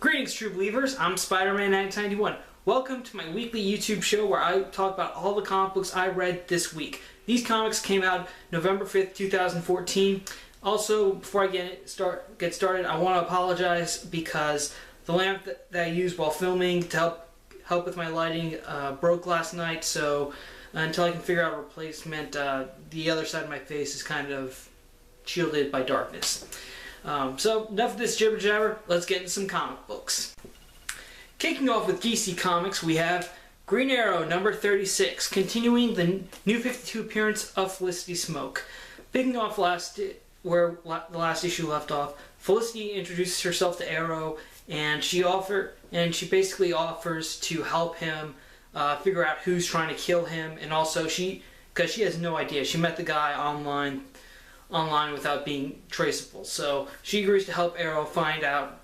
Greetings, true believers. I'm SpiderMan 1991. Welcome to my weekly YouTube show where I talk about all the comic books I read this week. These comics came out November 5th, 2014. Also, before I get started, I want to apologize because the lamp that I used while filming to help with my lighting broke last night. So until I can figure out a replacement, the other side of my face is kind of shielded by darkness. So enough of this jibber jabber, let's get into some comic books. Kicking off with DC Comics, we have Green Arrow number 36, continuing the New 52 appearance of Felicity Smoke. Picking off where the last issue left off, Felicity introduces herself to Arrow, and she basically offers to help him figure out who's trying to kill him, and also because she has no idea. She met the guy online without being traceable. So she agrees to help Arrow find out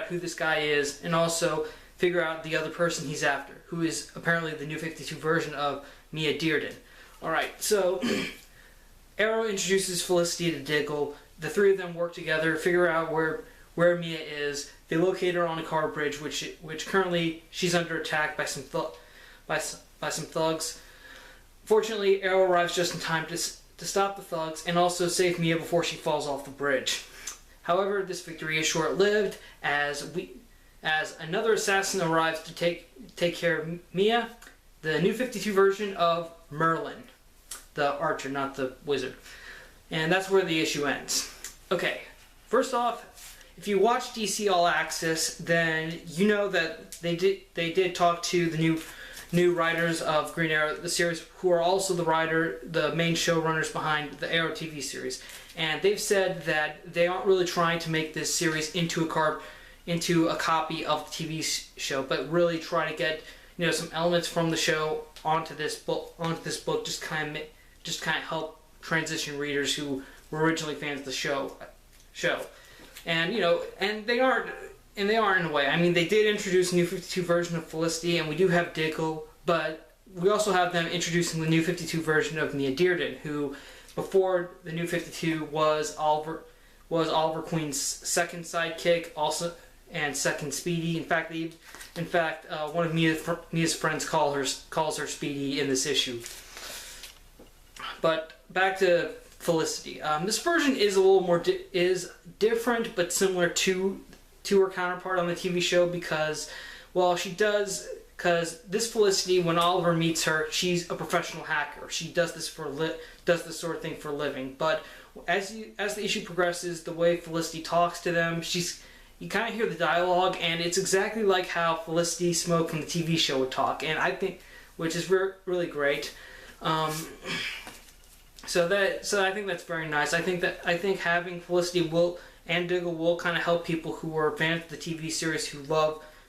who this guy is, and also figure out the other person he's after, who is apparently the New 52 version of Mia Dearden. Alright, so Arrow introduces Felicity to Diggle. The three of them work together, figure out where Mia is. They locate her on a car bridge, which currently she's under attack by some thugs. Fortunately, Arrow arrives just in time to stop the thugs and also save Mia before she falls off the bridge. However, this victory is short-lived as another assassin arrives to take care of Mia, the New 52 version of Merlin, the archer, not the wizard. And that's where the issue ends. Okay, first off, if you watch DC All Access, then you know that they did talk to the new writers of Green Arrow, the series, who are also the main showrunners behind the Arrow TV series. And they've said that they aren't really trying to make this series into a copy of the TV show, but really try to get some elements from the show onto this book, just kind of help transition readers who were originally fans of the show. And and they aren't in a way. I mean, they did introduce a New 52 version of Felicity, and we do have Diggle, but we also have them introducing the New 52 version of Mia Dearden, who, before the New 52, was Oliver Queen's second sidekick, also, and second Speedy. In fact, one of Mia's friends calls her Speedy in this issue. But back to Felicity. This version is a little more different, but similar to her counterpart on the TV show, because this Felicity, when Oliver meets her, she's a professional hacker. She does this sort of thing for a living. But as the issue progresses, the way Felicity talks to them, you kind of hear the dialogue, and it's exactly like how Felicity Smoke from the TV show would talk, and I think, which is really great. So I think that's very nice. I think having Felicity and Diggle will kind of help people who are fans of the TV series who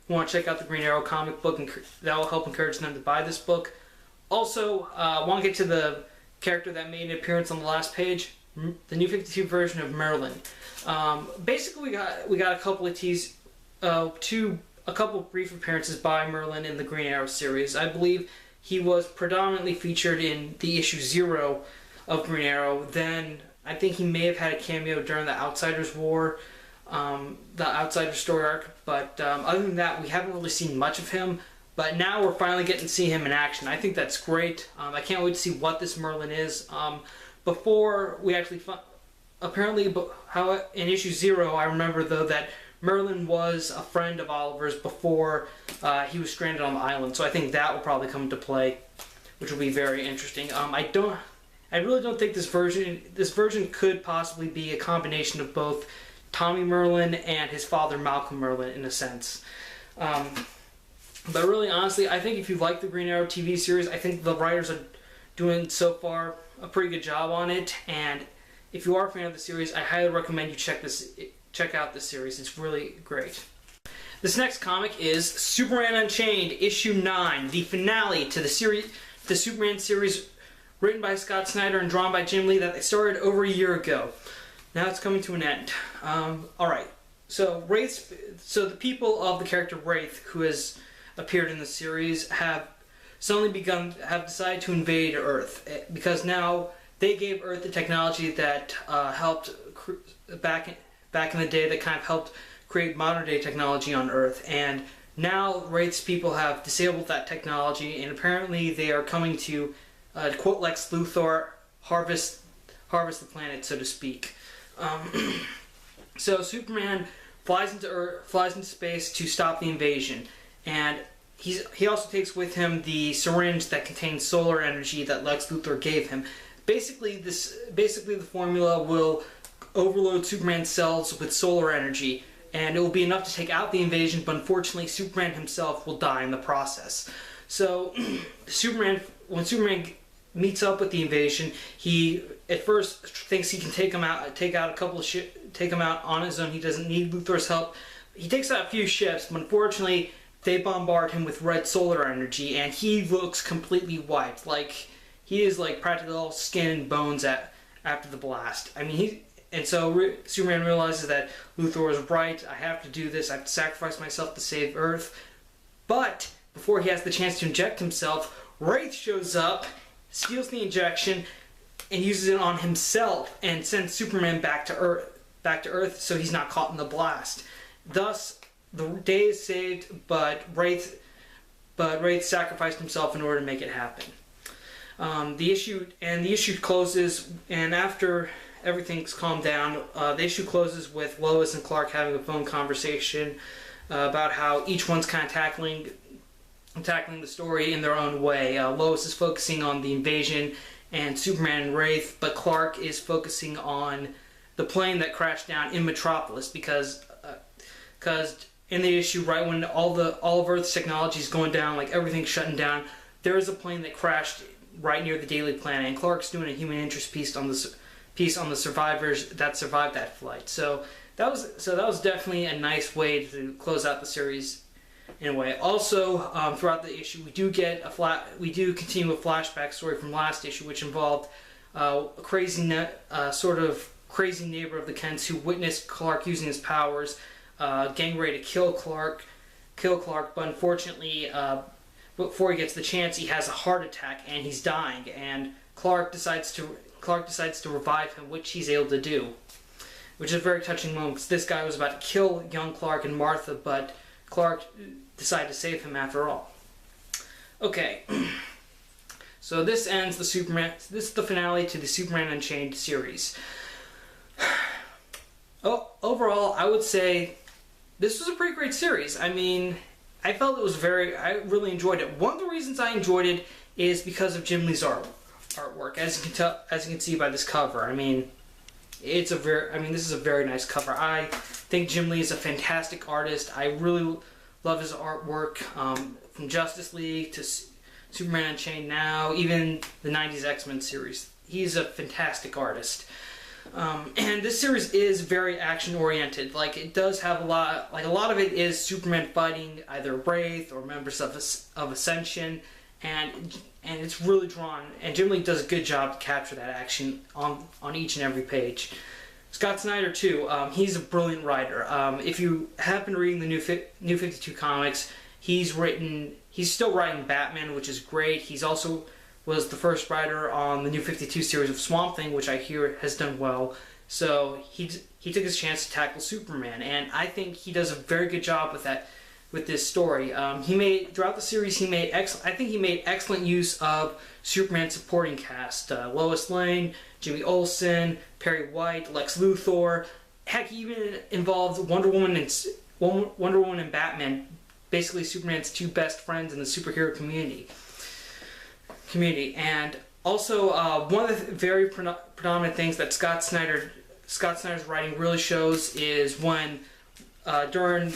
want to check out the Green Arrow comic book, and that will help encourage them to buy this book. Also, I want to get to the character that made an appearance on the last page, the New 52 version of Merlin. Basically, we got a couple of brief appearances by Merlin in the Green Arrow series. I believe he was predominantly featured in the issue 0 of Green Arrow. Then I think he may have had a cameo during the Outsiders War, the Outsiders story arc, but other than that, we haven't really seen much of him. But now we're finally getting to see him in action. I think that's great. I can't wait to see what this Merlin is. Before we actually in issue 0, I remember though that Merlin was a friend of Oliver's before he was stranded on the island. So I think that will probably come into play, which will be very interesting. I really don't think this version could possibly be a combination of both Tommy Merlin and his father Malcolm Merlin in a sense. But really, honestly, I think if you like the Green Arrow TV series, I think the writers are doing so far a pretty good job on it. And if you are a fan of the series, I highly recommend you check out this series. It's really great. This next comic is Superman Unchained, issue 9, the finale to the Superman series, written by Scott Snyder and drawn by Jim Lee, that they started over a year ago. Now it's coming to an end. Alright, so the people of the character Wraith, who has appeared in the series, have decided to invade Earth, because now they gave Earth the technology that helped back in the day, that kind of helped create modern day technology on Earth. And now Wraith's people have disabled that technology, and apparently they are coming to, quote Lex Luthor, harvest the planet, so to speak. So Superman flies into space to stop the invasion, and he also takes with him the syringe that contains solar energy that Lex Luthor gave him. Basically, the formula will overload Superman's cells with solar energy, and it will be enough to take out the invasion, but unfortunately Superman himself will die in the process. So when Superman meets up with the invasion, he at first thinks he can take him out on his own. He doesn't need Luthor's help. He takes out a few ships, but unfortunately they bombard him with red solar energy, and he looks completely wiped. Like, he is like practically all skin and bones after the blast. I mean, so Superman realizes that Luthor is right. I have to do this. I have to sacrifice myself to save Earth. But before he has the chance to inject himself, Wraith shows up, steals the injection, and uses it on himself, and sends Superman back to Earth, so he's not caught in the blast. Thus, the day is saved, but Wraith sacrificed himself in order to make it happen. The issue closes, and after everything's calmed down, the issue closes with Lois and Clark having a phone conversation about how each one's kind of tackling the story in their own way. Lois is focusing on the invasion and Superman and Wraith, but Clark is focusing on the plane that crashed down in Metropolis, because in the issue, right when all of Earth's technology is going down, like everything's shutting down, there is a plane that crashed right near the Daily Planet, and Clark's doing a human interest piece on the survivors that survived that flight. So that was definitely a nice way to close out the series in a way. Also, throughout the issue, we do continue a flashback story from last issue, which involved a sort of crazy neighbor of the Kents who witnessed Clark using his powers, getting ready to kill Clark, but unfortunately, before he gets the chance, he has a heart attack and he's dying, and Clark decides to revive him, which he's able to do, which is a very touching moment, because this guy was about to kill young Clark and Martha, but Clark decided to save him after all. Okay, so this ends this is the finale to the Superman Unchained series. Overall, I would say this was a pretty great series. I mean, I felt I really enjoyed it. One of the reasons I enjoyed it is because of Jim Lee's artwork. As you can see by this cover. I mean, this is a very nice cover. I think Jim Lee is a fantastic artist. I really love his artwork, from Justice League to Superman Unchained now, even the 90s X-Men series. He's a fantastic artist. And this series is very action-oriented. Like, it does have a lot of it is Superman fighting either Wraith or members of Ascension, and it's really drawn. And Jim Lee does a good job to capture that action on each and every page. Scott Snyder too. He's a brilliant writer. If you have been reading the New 52 comics, he's still writing Batman, which is great. He's also was the first writer on the New 52 series of Swamp Thing, which I hear has done well. So he took his chance to tackle Superman, and I think he does a very good job with this story. Throughout the series, he made excellent use of Superman's supporting cast: Lois Lane, Jimmy Olsen, Perry White, Lex Luthor. Heck, he even involved Wonder Woman and Batman, basically Superman's two best friends in the superhero community. And also, one of the very predominant things that Scott Snyder's writing really shows is when, during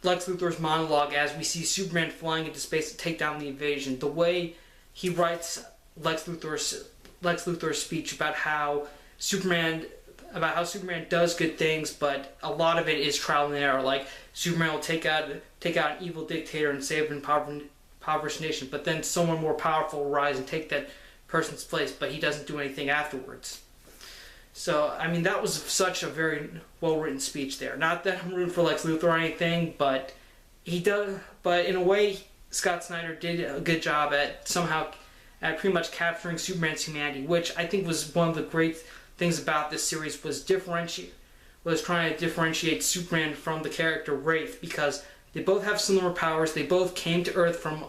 Lex Luthor's monologue, as we see Superman flying into space to take down the invasion, the way he writes Lex Luthor's speech about how Superman does good things, but a lot of it is trial and error. Like, Superman will take out an evil dictator and save an impoverished nation, but then someone more powerful will rise and take that person's place, but he doesn't do anything afterwards. So, I mean, that was such a very well-written speech there. Not that I'm rooting for Lex Luthor or anything, but but in a way, Scott Snyder did a good job at pretty much capturing Superman's humanity, which I think was one of the great things about this series, was was trying to differentiate Superman from the character Wraith, because they both have similar powers. They both came to Earth from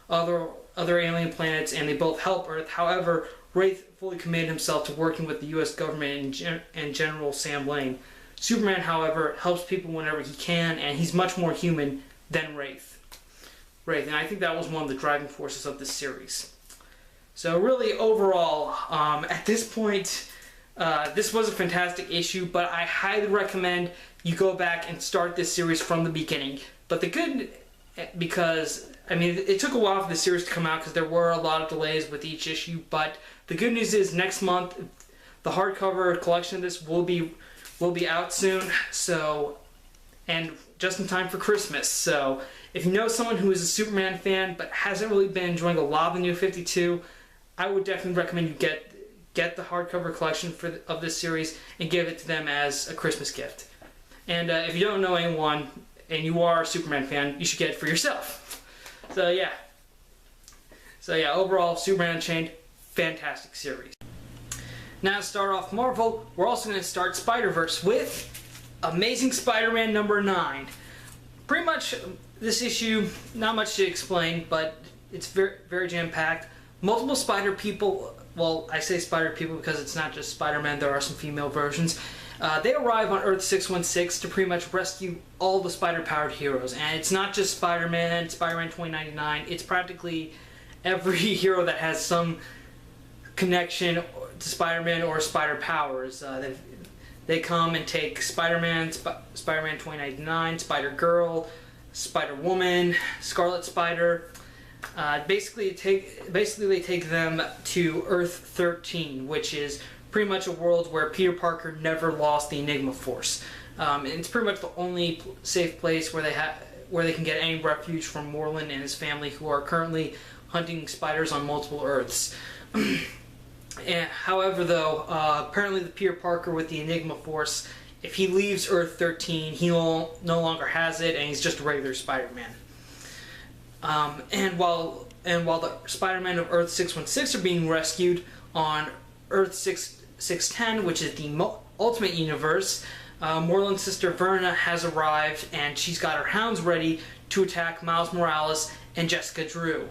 other alien planets, and they both help Earth. However, Wraith fully committed himself to working with the U.S. government and General Sam Lane. Superman, however, helps people whenever he can, and he's much more human than Wraith. And I think that was one of the driving forces of this series. So really, overall, at this point, this was a fantastic issue, but I highly recommend you go back and start this series from the beginning. But the good, because, I mean, it took a while for the series to come out because there were a lot of delays with each issue, but the good news is next month, the hardcover collection of this will be out soon, so, and just in time for Christmas. So if you know someone who is a Superman fan but hasn't really been enjoying a lot of the New 52, I would definitely recommend you get the hardcover collection of this series and give it to them as a Christmas gift. And if you don't know anyone and you are a Superman fan, you should get it for yourself. So yeah, overall, Superman Unchained, fantastic series. Now to start off Marvel, we're also going to start Spider-Verse with Amazing Spider-Man number 9. Pretty much this issue, not much to explain, but it's very, very jam-packed. Multiple Spider people, well, I say Spider people because it's not just Spider-Man, there are some female versions. They arrive on Earth 616 to pretty much rescue all the spider-powered heroes. And it's not just Spider-Man, Spider-Man 2099, it's practically every hero that has some connection to Spider-Man or spider powers. They come and take Spider-Man, Spider-Man 2099, Spider-Girl, Spider-Woman, Scarlet Spider. Basically they take them to Earth 13, which is pretty much a world where Peter Parker never lost the Enigma Force. And it's pretty much the only safe place where they can get any refuge from Moreland and his family, who are currently hunting spiders on multiple Earths. However, though, apparently the Peter Parker with the Enigma Force, if he leaves Earth 13, he no longer has it, and he's just a regular Spider-Man. And while the Spider-Man of Earth 616 are being rescued on Earth 610, which is the Ultimate Universe, Moreland's sister Verna has arrived, and she's got her hounds ready to attack Miles Morales and Jessica Drew,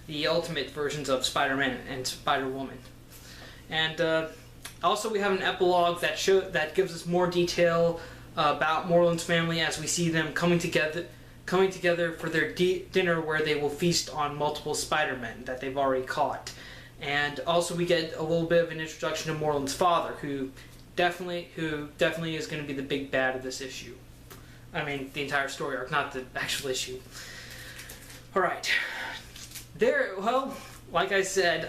the Ultimate versions of Spider-Man and Spider-Woman. And also we have an epilogue that gives us more detail about Moreland's family as we see them coming together for their dinner, where they will feast on multiple Spider-Men that they've already caught. And also we get a little bit of an introduction to Moreland's father, who definitely is going to be the big bad of this issue. I mean, the entire story arc, not the actual issue. Alright. Well, like I said,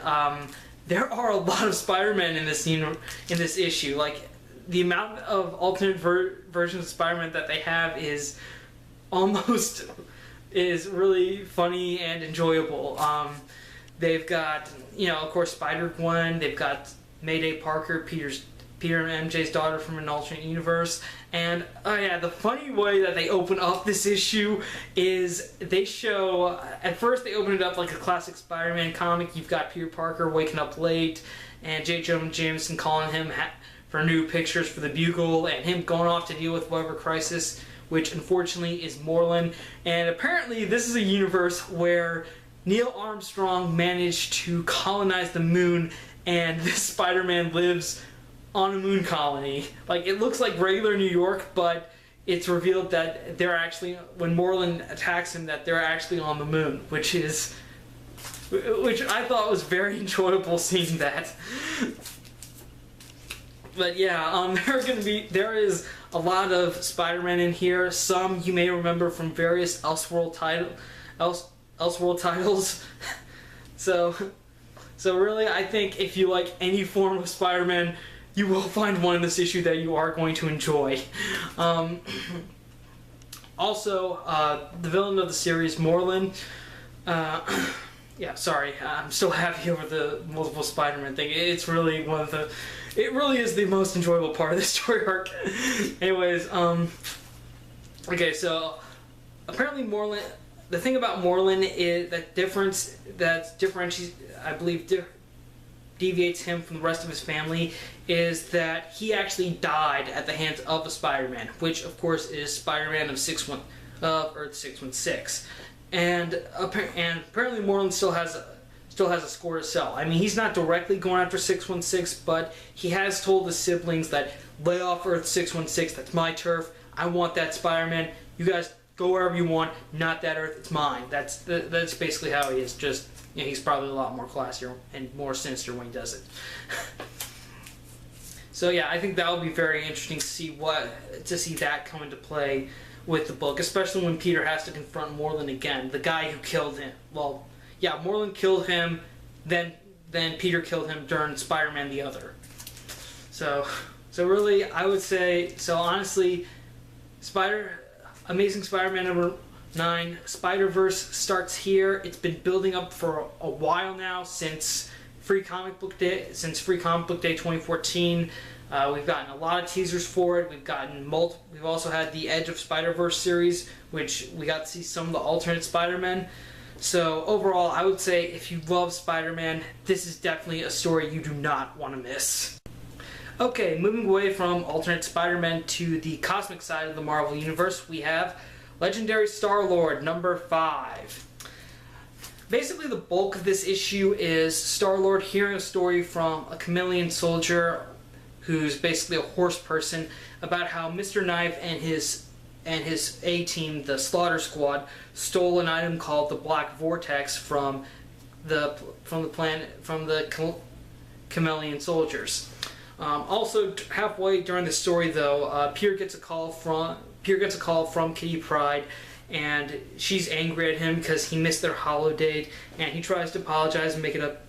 there are a lot of Spider-Man in this issue. Like, the amount of alternate versions of Spider-Man that they have is really funny and enjoyable. They've got, of course, Spider-Gwen. They've got Mayday Parker, Peter and MJ's daughter from an alternate universe. And, oh yeah, the funny way that they open up this issue is they show, at first they open it up like a classic Spider-Man comic. You've got Peter Parker waking up late, and J. Jonah Jameson calling him for new pictures for the Bugle, and him going off to deal with whatever crisis, which unfortunately is Moreland. And apparently this is a universe where Neil Armstrong managed to colonize the moon, and this Spider-Man lives on a moon colony. Like, it looks like regular New York, but it's revealed that they're actually, when Moreland attacks him, that they're actually on the moon, which I thought was very enjoyable seeing that. But yeah, there is a lot of Spider-Man in here. Some you may remember from various Elseworld titles. So really, I think if you like any form of Spider-Man, you will find one in this issue that you are going to enjoy. Also, the villain of the series, Moreland. Yeah, sorry, I'm still happy over the multiple Spider-Man thing. It's really it really is the most enjoyable part of the story arc. Anyways, okay, so apparently Moreland. The thing about Moreland is that differentiates, I believe, deviates him from the rest of his family is that he actually died at the hands of a Spider-Man, which of course is Spider-Man of Earth 616, and apparently Moreland still has a score to sell. I mean, he's not directly going after 616, but he has told his siblings that lay off Earth 616. That's my turf. I want that Spider-Man. You guys go wherever you want. Not that Earth. It's mine. That's basically how he is. Just, you know, he's probably a lot more classier and more sinister when he does it. So yeah, I think that will be very interesting to see that come into play with the book, especially when Peter has to confront Moreland again, the guy who killed him. Well, yeah, Moreland killed him, then Peter killed him during Spider-Man the Other. So really, I would say, so honestly, Amazing Spider-Man number 9, Spider-Verse starts here. It's been building up for a while now, since Free Comic Book Day 2014. We've gotten a lot of teasers for it. We've also had the Edge of Spider-Verse series, which we got to see some of the alternate Spider-Men. So overall, I would say if you love Spider-Man, this is definitely a story you do not want to miss. Okay, moving away from alternate Spider-Man to the cosmic side of the Marvel Universe, we have Legendary StarLord number 5. Basically, the bulk of this issue is StarLord hearing a story from a chameleon soldier who's basically a horse person about how Mr. Knife and his A-team, the Slaughter Squad, stole an item called the Black Vortex from the chameleon soldiers. Also, halfway during the story, though, Peter gets a call from Kitty Pryde, and she's angry at him because he missed their holiday, and he tries to apologize and make it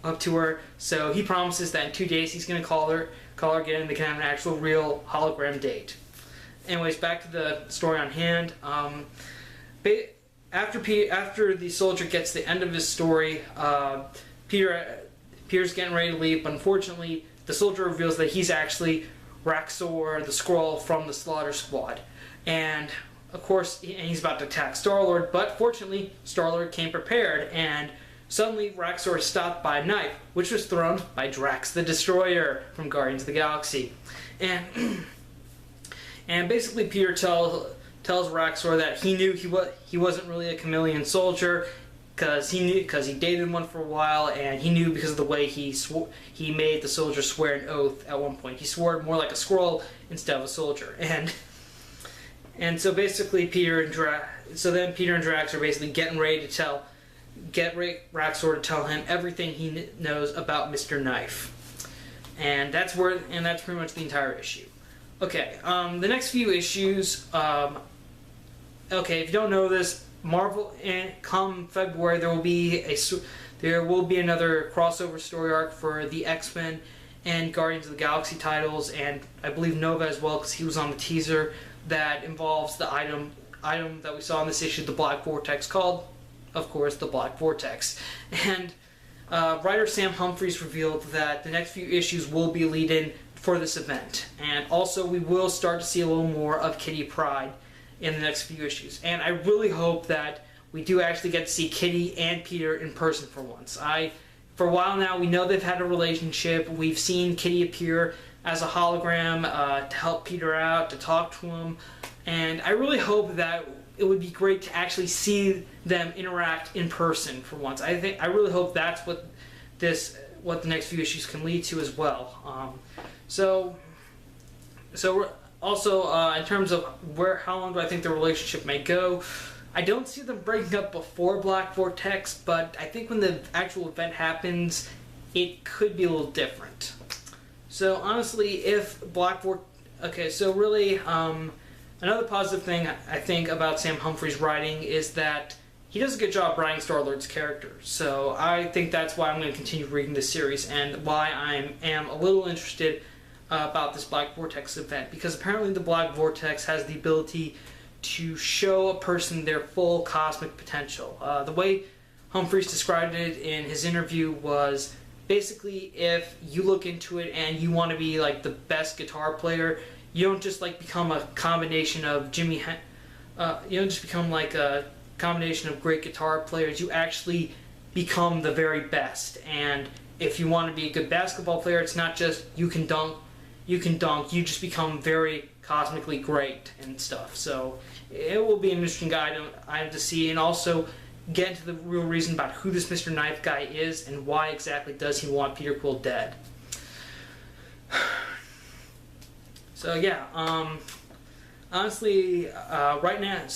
up to her. So he promises that in 2 days he's going to call her again, and they can have an actual real hologram date. Anyways, back to the story on hand. After the soldier gets the end of his story, Peter's getting ready to leave, but unfortunately, the soldier reveals that he's actually Raxor, the Skrull from the Slaughter Squad, and of course, he's about to attack StarLord. But fortunately, StarLord came prepared, and suddenly Raxor is stopped by a knife, which was thrown by Drax the Destroyer from Guardians of the Galaxy, and basically Peter tells Raxor that he knew he wasn't really a chameleon soldier, because he dated one for a while, and he knew because of the way he made the soldier swear an oath at one point. He swore more like a Skrull instead of a soldier, and so basically Peter and Drax are basically getting ready to get Raxor to tell him everything he knows about Mr. Knife, and that's pretty much the entire issue. Okay, the next few issues. Okay, if you don't know this, Marvel, come February, there will be another crossover story arc for the X-Men and Guardians of the Galaxy titles, and I believe Nova as well, because he was on the teaser, that involves the item that we saw in this issue, the Black Vortex, called, of course, the Black Vortex. And writer Sam Humphries revealed that the next few issues will be lead-in for this event, and also we will start to see a little more of Kitty Pryde in the next few issues. And I really hope that we do actually get to see Kitty and Peter in person for once. For a while now, we know they've had a relationship. We've seen Kitty appear as a hologram to help Peter out, to talk to him, and I really hope that it would be great to actually see them interact in person for once. I really hope that's what the next few issues can lead to as well. So also, in terms of how long do I think the relationship may go, I don't see them breaking up before Black Vortex, but I think when the actual event happens, it could be a little different. So honestly, if Black Vortex... Okay, so really, another positive thing I think about Sam Humphries' writing is that he does a good job writing Star-Lord's character. So I think that's why I'm going to continue reading this series, and why I am a little interested about this Black Vortex event, because apparently the Black Vortex has the ability to show a person their full cosmic potential. The way Humphries described it in his interview was basically, if you look into it and you want to be like the best guitar player, you don't just like become a combination of you don't just become like a combination of great guitar players. You actually become the very best, and if you want to be a good basketball player, it's not just you can dunk, you just become very cosmically great and stuff. So it will be an interesting guide I have to see, and also get into the real reason about who this Mr. Knife guy is and why exactly does he want Peter Quill dead. So yeah, honestly, right now,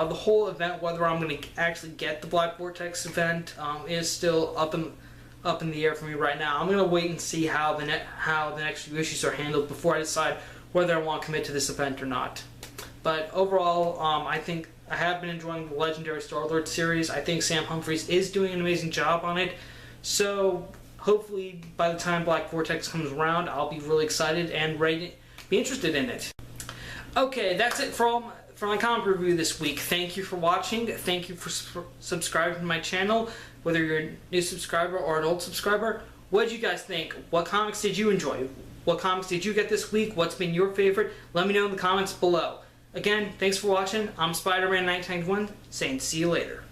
the whole event, whether I'm going to actually get the Black Vortex event, is still up in the air for me right now. I'm going to wait and see how the next few issues are handled before I decide whether I want to commit to this event or not. But overall, I think I have been enjoying the Legendary StarLord series. I think Sam Humphries is doing an amazing job on it. So hopefully by the time Black Vortex comes around, I'll be really excited and ready to be interested in it. Okay, that's it for my comic review this week. Thank you for watching. Thank you for subscribing to my channel, whether you're a new subscriber or an old subscriber. What did you guys think? What comics did you enjoy? What comics did you get this week? What's been your favorite? Let me know in the comments below. Again, thanks for watching. I'm SpiderMan 1991, saying see you later.